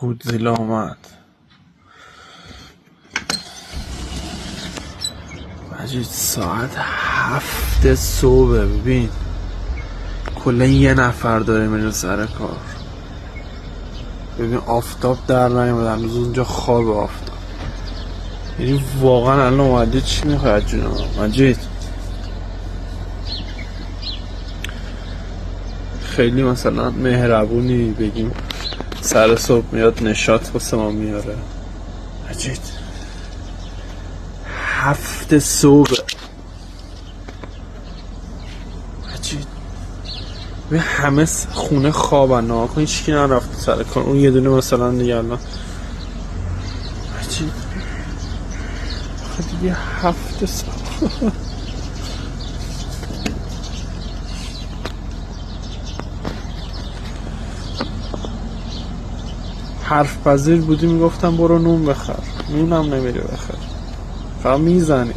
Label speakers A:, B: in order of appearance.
A: گودزیلا اومد. مجید ساعت 7 صبح. ببین کلا یه نفر داره میره سر کار. ببین آفتاب در نیومد هنوز اونجا خواب آفتاب. یعنی واقعا الان اومده چی میخوای از جون ما مجید؟ خیلی مثلا مهربونی بگیم سر صبح میاد نشاط واسه ما میاره. مجید 7 صبح. مجید ببین همه خونه خوابن ها، کن هیچکی نرفته سر کار. اون یه دونه مثلا دیگه الان مجید دیگه 7 صبح. حرف پذیر بودی میگفتم برو نون بخر، نونم نمیری بخر، فقط میزنی.